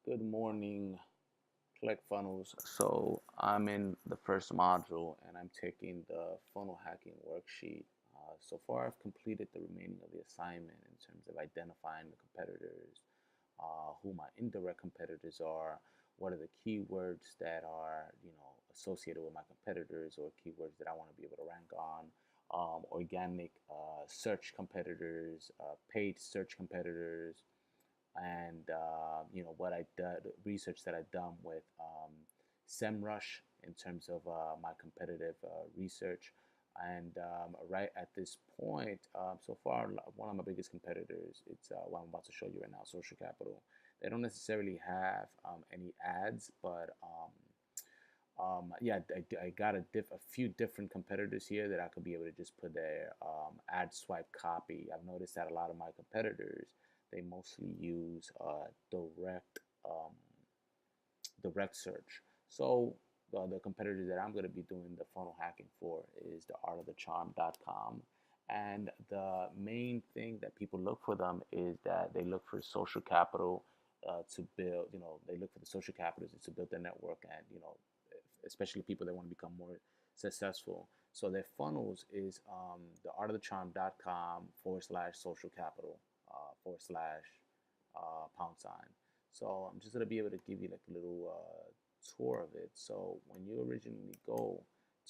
Good morning, ClickFunnels. So I'm in the first module and I'm taking the funnel hacking worksheet. So far, I've completed the remaining of the assignment in terms of identifying the competitors, who my indirect competitors are, what are the keywords that are associated with my competitors or keywords that I want to be able to rank on, organic search competitors, paid search competitors, and what I did, research that I've done with SEMrush in terms of my competitive research. And right at this point, so far, one of my biggest competitors, it's what I'm about to show you right now, Social Capital. They don't necessarily have any ads, but yeah, I got a few different competitors here that I could be able to just put their ad swipe copy. I've noticed that a lot of my competitors, they mostly use um, direct search. So the competitors that I'm going to be doing the funnel hacking for is the ArtOfCharm.com. And the main thing that people look for them is that they look for social capital to build, they look for the social capitalists to build their network and, especially people that want to become more successful. So their funnels is the artofthecharm.com / social capital / pound sign. So I'm just gonna be able to give you like a little tour of it. So when you originally go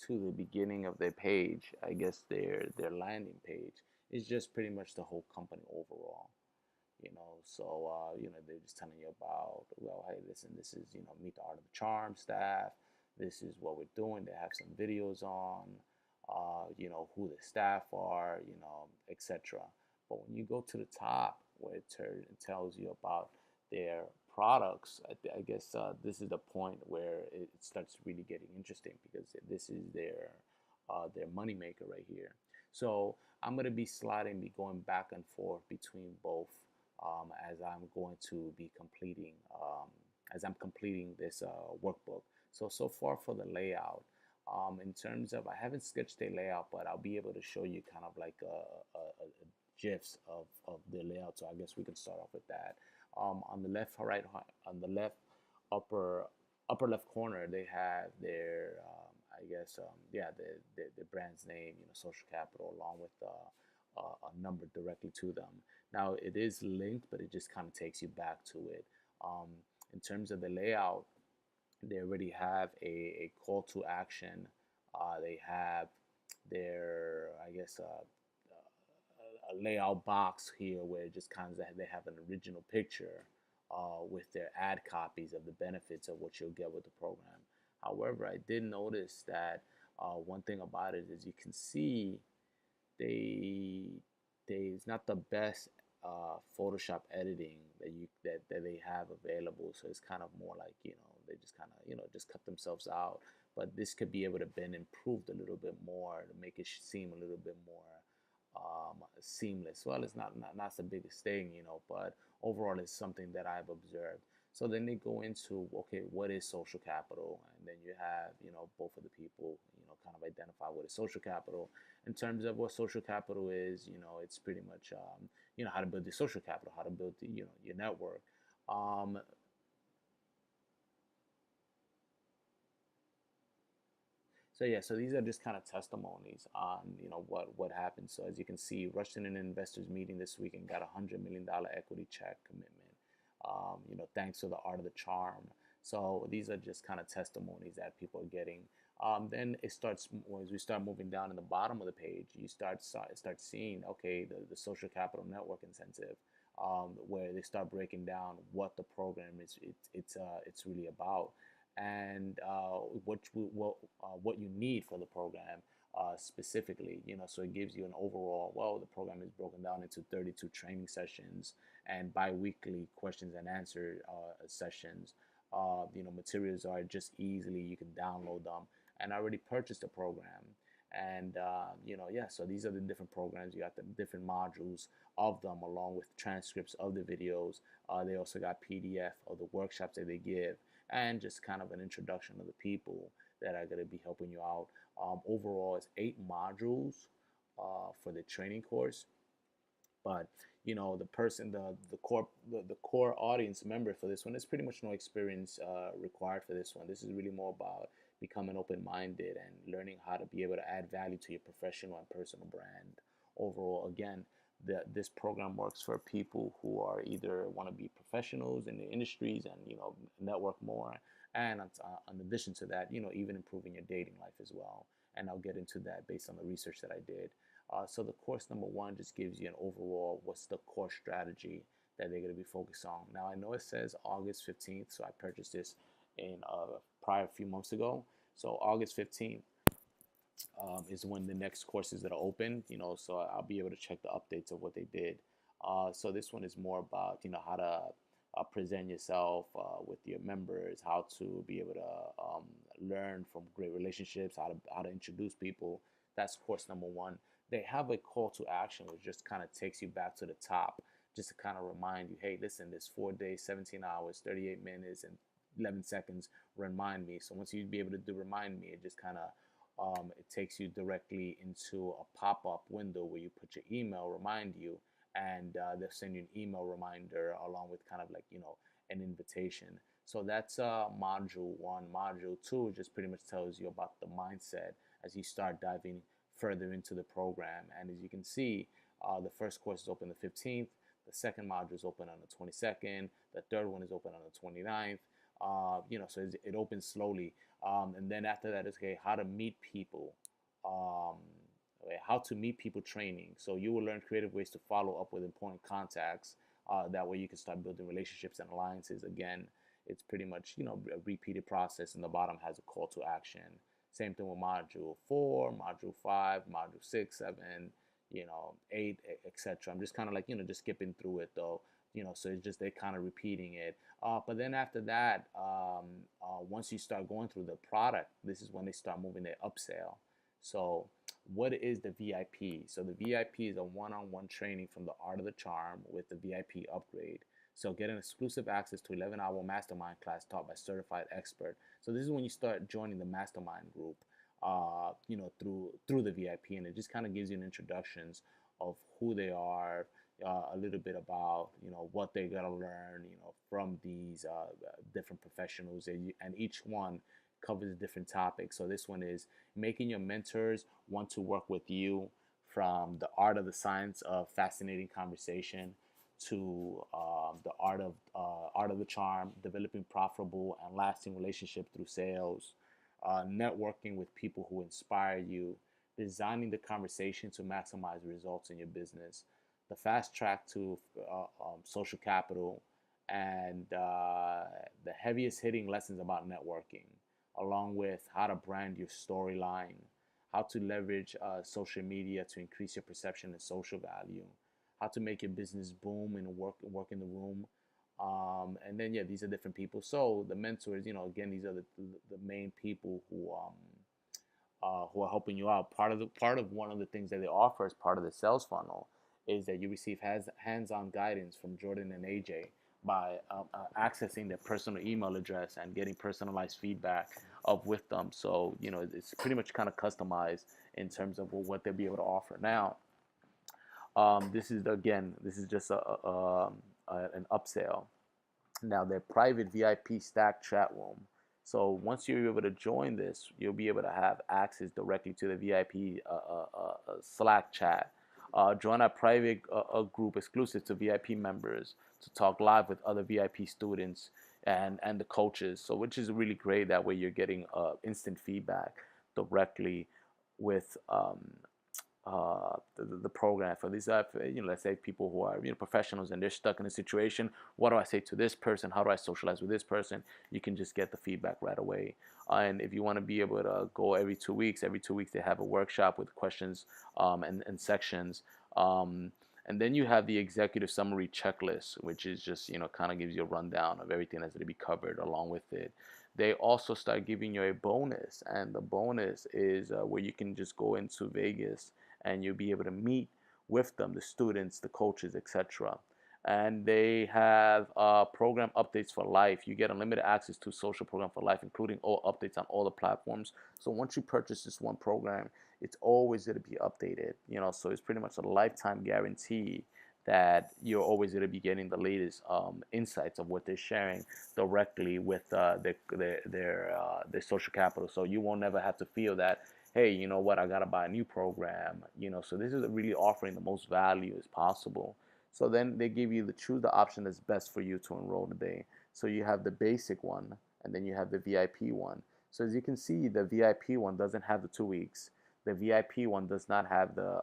to the beginning of their page, I guess their landing page is just pretty much the whole company overall. So they're just telling you about, well, hey, listen, this is meet the Art of the Charm staff. This is what we're doing. They have some videos on, who the staff are, etc. But when you go to the top where it tells you about their products, I guess this is the point where it starts really getting interesting because this is their moneymaker right here. So I'm going to be going back and forth between both as I'm going to be completing as I'm completing this workbook. So far for the layout, in terms of, I haven't sketched a layout, but I'll be able to show you kind of like a gifs of the layout. So I guess we can start off with that. On the left, right, on the left upper left corner, they have their I guess yeah, the brand's name, Social Capital, along with a number directly to them. Now it is linked, but it just kind of takes you back to it. Um, in terms of the layout, they already have a call to action. They have their, I guess, a layout box here where it just kind of they have an original picture with their ad copies of the benefits of what you'll get with the program. However, I did notice that one thing about it is you can see they it's not the best Photoshop editing that they have available. So it's kind of more like they just kind of just cut themselves out. But this could be able to been improved a little bit more to make it seem a little bit more seamless. Well, it's not the biggest thing, but overall it's something that I've observed. So then they go into, okay, what is social capital? And then you have, both of the people, kind of identify what is social capital. In terms of what social capital is, it's pretty much, how to build the social capital, how to build the, your network. Um, So yeah, so these are just kind of testimonies on what happened. So as you can see, rushed in an investors meeting this week and got $100 million equity check commitment. Thanks to the art of the charm. So these are just kind of testimonies that people are getting. Then it starts as we start moving down in the bottom of the page. You start seeing, okay, the social capital network incentive, where they start breaking down what the program is. It's really about, and what you need for the program specifically. So it gives you an overall. Well, the program is broken down into 32 training sessions and bi-weekly questions and answer sessions. Materials are just easily, you can download them, and I already purchased the program. And yeah, so these are the different programs. You got the different modules of them, along with transcripts of the videos. They also got PDF of the workshops that they give, and just kind of an introduction of the people that are going to be helping you out. Overall, it's 8 modules for the training course. But the person, the core audience member for this one is pretty much no experience required for this one. This is really more about becoming open-minded and learning how to be able to add value to your professional and personal brand overall. Again, this program works for people who are either want to be professionals in the industries and network more, and in addition to that, even improving your dating life as well. And I'll get into that based on the research that I did. So the course number one just gives you an overall what's the core strategy that they're going to be focused on. Now I know it says August 15th, so I purchased this in prior a few months ago. So August 15th is when the next courses that are open. So I'll be able to check the updates of what they did. So this one is more about how to present yourself with your members, how to be able to learn from great relationships, how to introduce people. That's course number one. They have a call to action, which just kind of takes you back to the top, just to kind of remind you, hey, listen, this 4 days, 17 hours, 38 minutes, and 11 seconds. Remind me. So once you be able to do remind me, it just kind of it takes you directly into a pop-up window where you put your email, remind you, and they'll send you an email reminder along with kind of like an invitation. So that's module one. Module two just pretty much tells you about the mindset as you start diving further into the program. And as you can see, the first course is open the 15th, the second module is open on the 22nd, the third one is open on the 29th. So it opens slowly. And then after that is, okay, how to meet people, how to meet people training. So you will learn creative ways to follow up with important contacts. That way you can start building relationships and alliances. Again, it's pretty much, a repeated process, and the bottom has a call to action. Same thing with module 4, module 5, module 6, 7, 8, etc. I'm just kind of like, just skipping through it though. So it's just they're kind of repeating it. But then after that, once you start going through the product, this is when they start moving their upsell. So what is the VIP? So the VIP is a one-on-one training from the Art of the Charm with the VIP upgrade. So get an exclusive access to 11-hour mastermind class taught by certified expert. So this is when you start joining the mastermind group, through the VIP, and it just kind of gives you an introductions of who they are, a little bit about what they're gonna learn from these different professionals, and each one covers different topics. So this one is making your mentors want to work with you, from the art of the science of fascinating conversation to the art of the charm, developing profitable and lasting relationship through sales, networking with people who inspire you, designing the conversation to maximize results in your business, the fast track to social capital, and the heaviest hitting lessons about networking, along with how to brand your storyline, how to leverage social media to increase your perception and social value, how to make your business boom and work in the room. And then, yeah, these are different people. So the mentors, again, these are the main people who are helping you out. Part of one of the things that they offer as part of the sales funnel is that you receive hands-on guidance from Jordan and AJ by accessing their personal email address and getting personalized feedback of with them. So it's pretty much kind of customized in terms of what they'll be able to offer. Now, this is just an upsell. Now, their private VIP stack chat room. So once you're able to join this, you'll be able to have access directly to the VIP Slack chat. Join our private group exclusive to VIP members to talk live with other VIP students and the coaches. So which is really great. That way you're getting instant feedback directly with the program for these let's say people who are professionals and they're stuck in a situation. What do I say to this person? How do I socialize with this person? You can just get the feedback right away. And if you want to be able to go every 2 weeks they have a workshop with questions and sections. And then you have the executive summary checklist, which is just kind of gives you a rundown of everything that's going to be covered along with it. They also start giving you a bonus, and the bonus is where you can just go into Vegas and you'll be able to meet with them, the students, the coaches, etc. And they have program updates for life. You get unlimited access to social program for life, including all updates on all the platforms. So once you purchase this one program, it's always going to be updated. So it's pretty much a lifetime guarantee that you're always going to be getting the latest insights of what they're sharing directly with their social capital. So you won't never have to feel that, hey, you know what, I got to buy a new program. So this is really offering the most value as possible. So then they give you the choose the option that's best for you to enroll today. So you have the basic one, and then you have the VIP one. So as you can see, the VIP one doesn't have the 2 weeks. The VIP one does not have the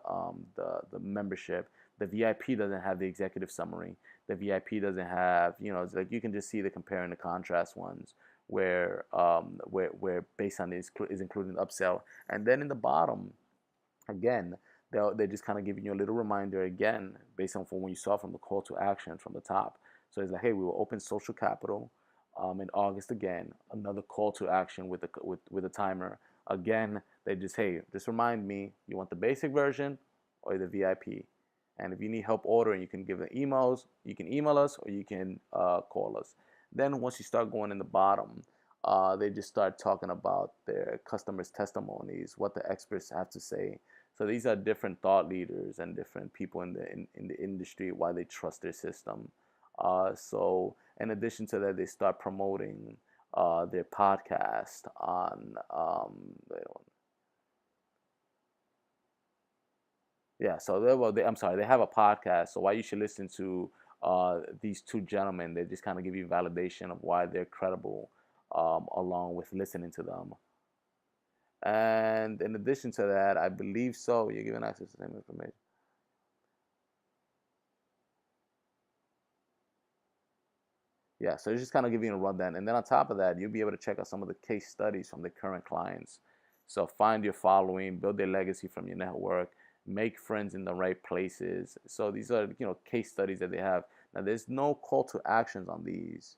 membership. The VIP doesn't have the executive summary. The VIP doesn't have, it's like you can just see the compare and the contrast ones where based on is including the upsell. And then in the bottom, again, they're just kind of giving you a little reminder again based on from what you saw from the call to action from the top. So it's like, hey, we will open social capital in August again. Another call to action with a timer. Again, they just, hey, just remind me, you want the basic version or the VIP? And if you need help ordering, you can give the emails. You can email us or you can call us. Then once you start going in the bottom, they just start talking about their customers' testimonies, what the experts have to say. So these are different thought leaders and different people in the industry why they trust their system. So in addition to that, they start promoting their podcast on yeah. So I'm sorry, they have a podcast. So why you should listen to these two gentlemen? They just kind of give you validation of why they're credible, along with listening to them. And in addition to that, I believe so. You're given access to the same information. Yeah, so it's just kind of giving you a rundown. And then on top of that, you'll be able to check out some of the case studies from the current clients. So find your following, build their legacy from your network, make friends in the right places. So these are, case studies that they have. Now, there's no call to actions on these,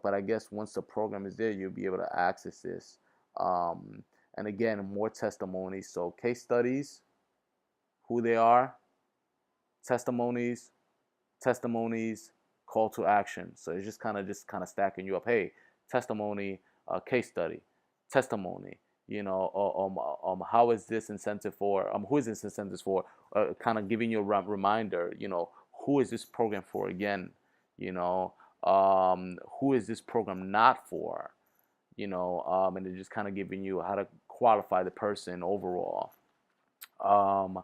but I guess once the program is there, you'll be able to access this. And again, more testimonies. So case studies, who they are, testimonies, testimonies, call to action. So it's just kind of stacking you up. Hey, testimony, case study, testimony. How is this incentive for? Who is this incentive for? Kind of giving you a reminder. Who is this program for again? Who is this program not for? And they're just kind of giving you how to qualify the person overall. Um,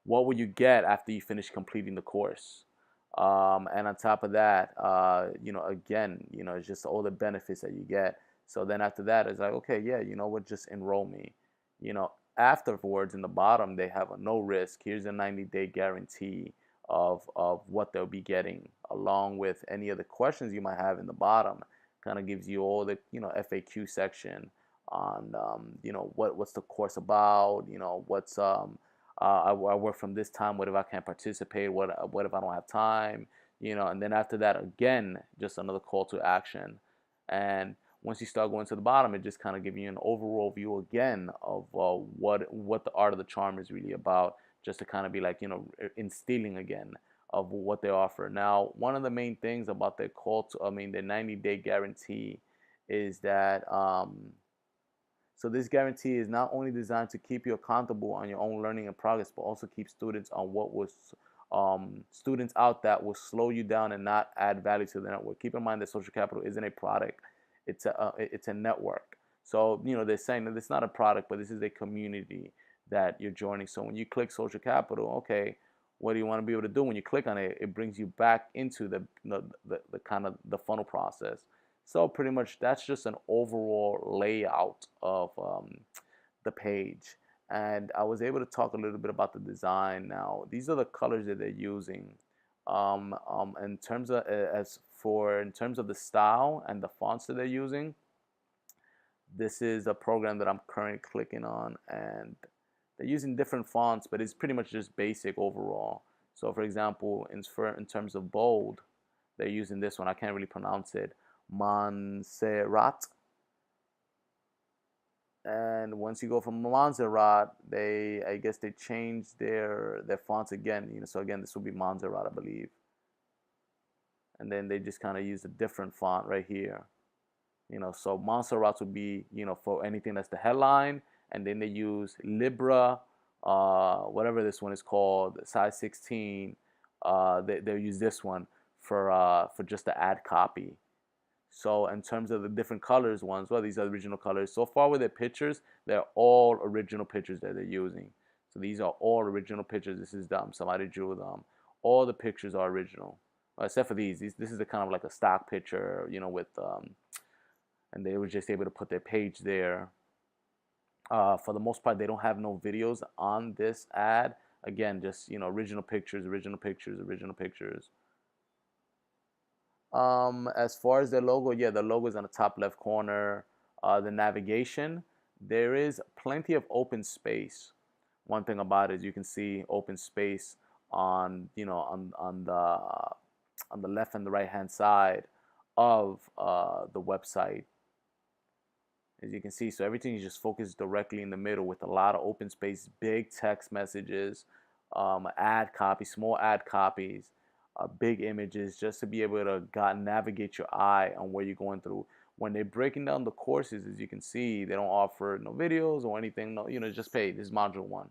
what will you get after you finish completing the course? And on top of that, again, it's just all the benefits that you get. So then after that, it's like, okay, yeah, you know what, just enroll me. Afterwards in the bottom, they have a no risk. Here's a 90-day guarantee of what they'll be getting, along with any of the questions you might have in the bottom. Kind of gives you all the, FAQ section on, what's the course about, what's I work from this time. What if I can't participate? What if I don't have time? And then after that, again, just another call to action. And once you start going to the bottom, it just kind of gives you an overall view again of what the art of the charm is really about. Just to kind of be like, instilling again of what they offer. Now, one of the main things about their their 90-day guarantee is that so this guarantee is not only designed to keep you accountable on your own learning and progress, but also keep students on students out that will slow you down and not add value to the network. Keep in mind that social capital isn't a product; it's a network. So they're saying that it's not a product, but this is a community that you're joining. So when you click social capital, okay, what do you want to be able to do? When you click on it, it brings you back into the kind of the funnel process. So pretty much that's just an overall layout of the page. And I was able to talk a little bit about the design. Now, these are the colors that they're using. In terms of the style and the fonts that they're using, this is a program that I'm currently clicking on, and they're using different fonts, but it's pretty much just basic overall. So, for example, in terms of bold, they're using this one. I can't really pronounce it. Montserrat. And once you go from Montserrat, I guess they changed their fonts again. So again, this will be Montserrat, I believe. And then they just kind of use a different font right here. So Montserrat would be for anything that's the headline, and then they use Libra, whatever this one is called, size 16. they'll use this one for just the ad copy. So in terms of the different colors ones, well, these are the original colors. So far with their pictures, they're all original pictures that they're using. So these are all original pictures. This is them. Somebody drew them. All the pictures are original, except for these. This is a kind of like a stock picture, with and they were just able to put their page there. For the most part, they don't have no videos on this ad. Again, just original pictures, original pictures, original pictures. As far as the logo, yeah, the logo is on the top left corner. The navigation, there is plenty of open space. One thing about it is you can see open space on on the left and the right hand side of the website, as you can see. So everything is just focused directly in the middle with a lot of open space, big text messages, ad copy, small ad copies, big images, just to be able to navigate your eye on where you're going through. When they're breaking down the courses, as you can see, they don't offer no videos or anything. No, just pay. This is module 1,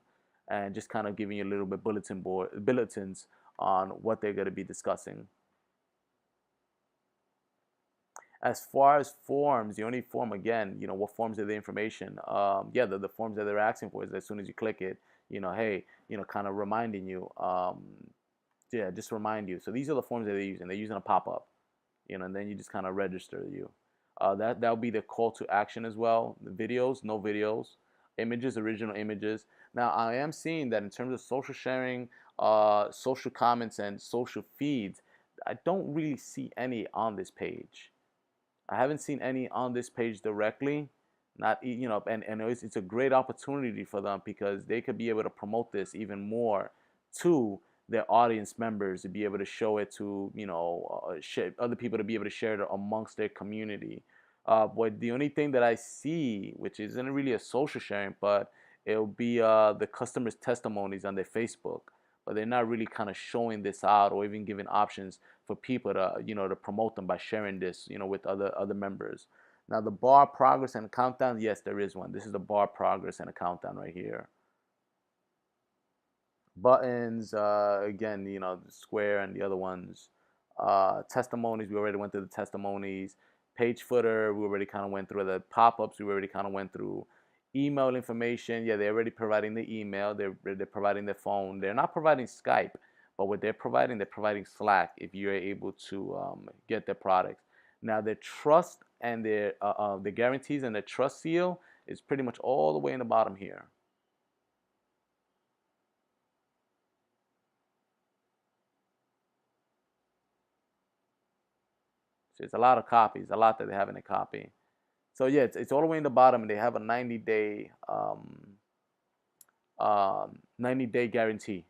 and just kind of giving you a little bit bulletins on what they're going to be discussing. As far as forms, the only form, again, what forms are the information? Yeah, the forms that they're asking for is as soon as you click it, hey, kind of reminding you, yeah, just remind you. So these are the forms that they're using. They're using a pop-up, and then you just kind of register you. That'll be the call to action as well. The videos, no videos, images, original images. Now I am seeing that in terms of social sharing, social comments, and social feeds, I don't really see any on this page. I haven't seen any on this page directly. Not and it's a great opportunity for them because they could be able to promote this even more to their audience members, to be able to show it to other people, to be able to share it amongst their community. But the only thing that I see, which isn't really a social sharing, but it'll be the customers' testimonies on their Facebook. But they're not really kind of showing this out or even giving options for people to to promote them by sharing this with other members. Now the bar progress and countdown, yes, there is one. This is the bar progress and a countdown right here. Buttons, again, the square and the other ones. Testimonies, we already went through the testimonies. Page footer, we already kind of went through. The pop-ups, we already kind of went through. Email information, yeah, they're already providing the email. They're providing their phone. They're not providing Skype, but what they're providing Slack if you're able to get their products. Now their trust and their the guarantees and the trust seal is pretty much all the way in the bottom here. So it's a lot of copies, a lot that they have in a copy. So yeah, it's all the way in the bottom, and they have a 90-day 90-day guarantee.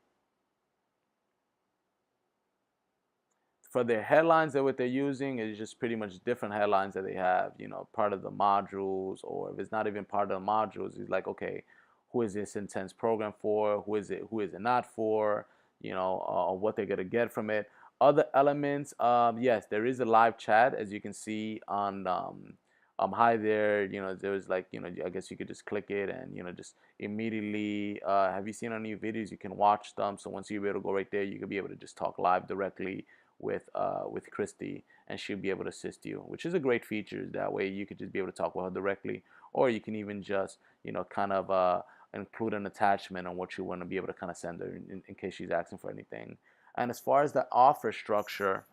For their headlines, that what they're using is just pretty much different headlines that they have, part of the modules, or if it's not even part of the modules, it's like, okay, who is this intense program for? Who is it not for? What they're gonna get from it. Other elements, yes, there is a live chat, as you can see on hi there. There's like, I guess you could just click it and just immediately, have you seen any videos? You can watch them. So once you're able to go right there, you could be able to just talk live directly with Christy, and she'll be able to assist you, which is a great feature. That way you could just be able to talk with her directly, or you can even just kind of include an attachment on what you want to be able to kind of send her in case she's asking for anything. And as far as the offer structure,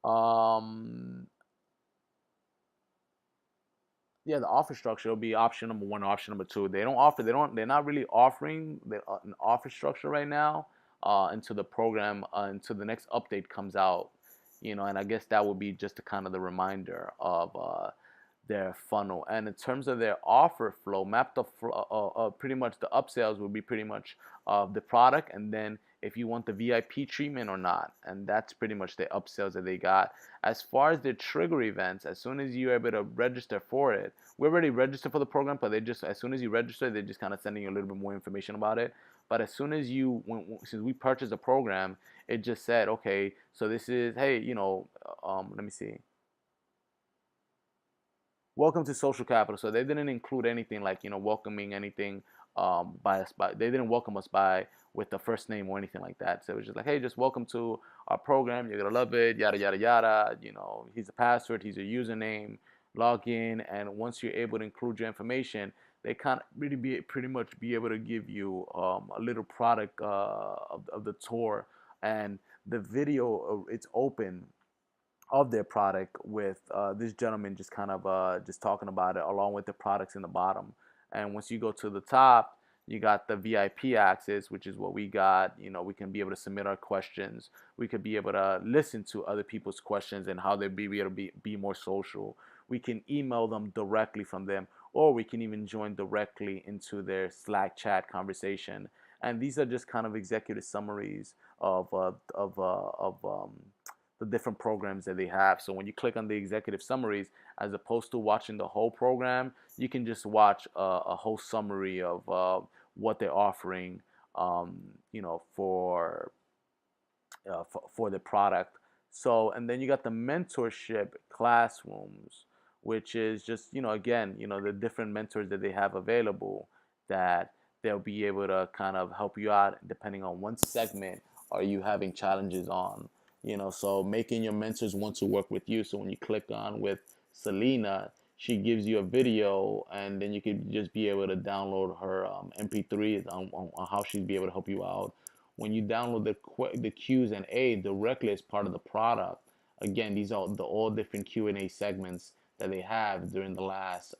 yeah, the offer structure will be option number 1, option number 2. They're not really offering an offer structure right now until the program, until the next update comes out, and I guess that would be just a kind of the reminder of their funnel. And in terms of their offer flow, pretty much the upsells will be pretty much the product, and then if you want the VIP treatment or not. And that's pretty much the upsells that they got. As far as the trigger events, as soon as you're able to register for it, we're already registered for the program, but as soon as you register, they're just kind of sending you a little bit more information about it. But as soon as since we purchased the program, it just said, okay, so this is, hey, let me see. Welcome to Social Capital. So they didn't include anything like, welcoming anything by us by they didn't welcome us by with the first name or anything like that. So it was just like, hey, just welcome to our program. You're gonna love it. Yada yada yada. You know, here's the password. Here's your username. Log in, and once you're able to include your information, they can't really be pretty much be able to give you a little product of the tour, and the video it's open of their product with this gentleman just kind of just talking about it along with the products in the bottom. And once you go to the top, you got the VIP access, which is what we got. You know, we can be able to submit our questions. We could be able to listen to other people's questions and how they'd be able to be more social. We can email them directly from them, or we can even join directly into their Slack chat conversation. And these are just kind of executive summaries of the different programs that they have. So when you click on the executive summaries, as opposed to watching the whole program, you can just watch a whole summary of what they're offering, you know, for the product. So, and then you got the mentorship classrooms, which is just, you know, again, you know, the different mentors that they have available that they'll be able to kind of help you out depending on one segment are you having challenges on. You know, so making your mentors want to work with you. So when you click on with Selena, she gives you a video, and then you could just be able to download her MP3 on how she'd be able to help you out. When you download the Q's and A directly as part of the product, again, these are the all different Q&A segments that they have during the last,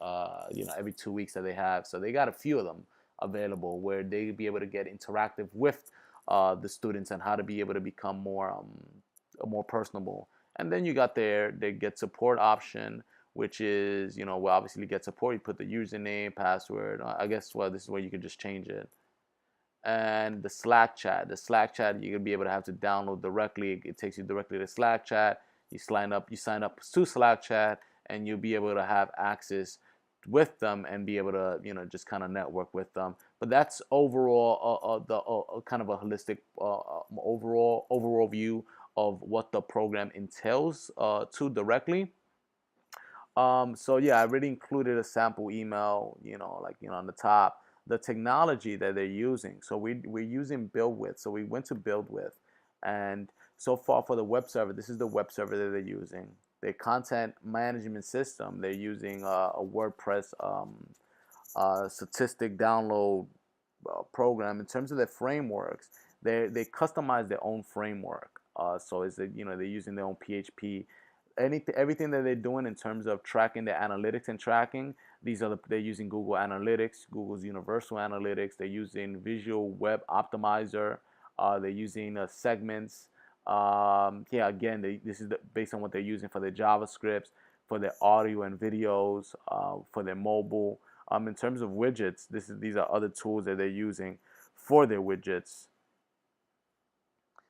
you know, every 2 weeks that they have. So they got a few of them available where they be able to get interactive with the students and how to be able to become more personable. And then you got their get support option, which is, you know, well, obviously get support. You put the username, password. I guess, well, this is where you could just change it. And the Slack chat. The Slack chat you're gonna be able to have to download directly. It takes you directly to Slack chat. You sign up to Slack chat, and you'll be able to have access with them and be able to, you know, just kind of network with them. But that's overall the kind of a holistic overall view of what the program entails to directly. So yeah, I already included a sample email, you know, like, you know, on the top, the technology that they're using. So we're using BuildWith. So we went to BuildWith, and so far for the web server, this is the web server that they're using. Their content management system, they're using a WordPress statistic download program. In terms of their frameworks, they customize their own framework. So is it, you know, they're using their own PHP. Everything that they're doing in terms of tracking their analytics and tracking, they're using Google Analytics, Google's Universal Analytics. They're using Visual Web Optimizer. They're using segments. Yeah, again, this is based on what they're using for their JavaScripts, for their audio and videos, for their mobile. In terms of widgets, these are other tools that they're using for their widgets.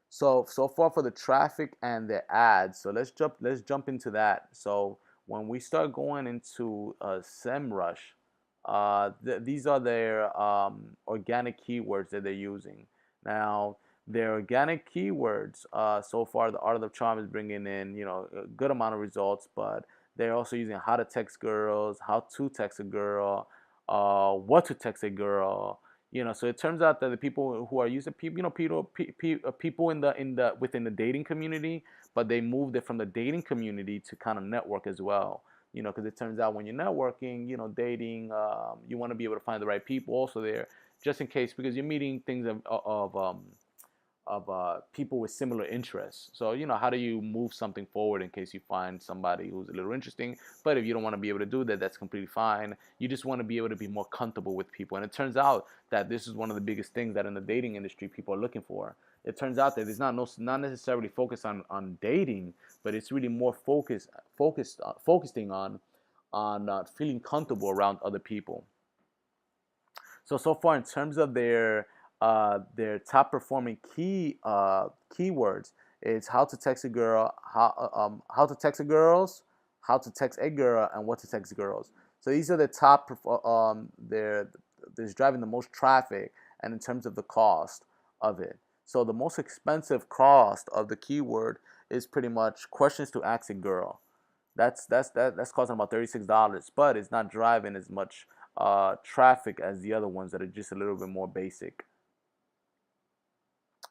So far for the traffic and the ads. So let's jump into that. So when we start going into SEMrush, these are their organic keywords that they're using. Now, their organic keywords, so far the Art of Charm is bringing in, you know, a good amount of results, but they're also using how to text girls, how to text a girl, what to text a girl. You know, so it turns out that the people who are using people, you know, people in the within the dating community, but they moved it from the dating community to kind of network as well. You know, because it turns out when you're networking, you know, dating, you want to be able to find the right people also there, just in case, because you're meeting things of people with similar interests. So, you know, how do you move something forward in case you find somebody who's a little interesting? But if you don't want to be able to do that, that's completely fine. You just want to be able to be more comfortable with people. And it turns out that this is one of the biggest things that in the dating industry people are looking for. It turns out that it's not necessarily focused on dating, but it's really more focusing on feeling comfortable around other people. So far in terms of their top performing keywords, it's how to text a girl, how to text a girls, how to text a girl, and what to text girls. So these are the top there's driving the most traffic, and in terms of the cost of it. So the most expensive cost of the keyword is pretty much questions to ask a girl. That's costing about $36, but it's not driving as much traffic as the other ones that are just a little bit more basic.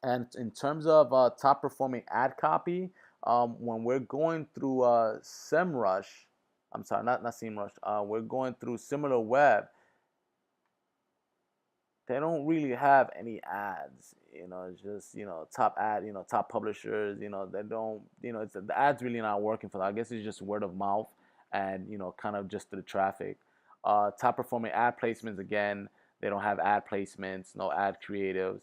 And in terms of top performing ad copy, when we're going through SEMrush, I'm sorry, not SEMrush, we're going through SimilarWeb, they don't really have any ads. It's just top ad, top publishers. They don't. The ads really not working for them. I guess it's just word of mouth and kind of just the traffic. Top performing ad placements again. They don't have ad placements, no ad creatives.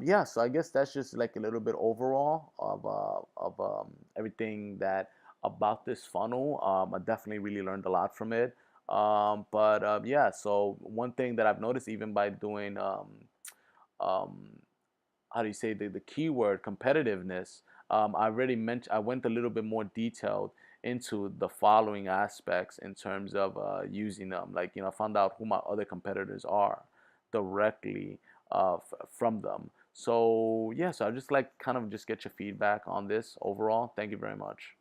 Yeah, so I guess that's just like a little bit overall of everything that about this funnel. I definitely really learned a lot from it. But yeah, so one thing that I've noticed even by doing um, how do you say the keyword competitiveness, I already mentioned I went a little bit more detailed into the following aspects in terms of using them. Like I found out who my other competitors are directly from them. So yeah, so I just like kind of just get your feedback on this overall. Thank you very much.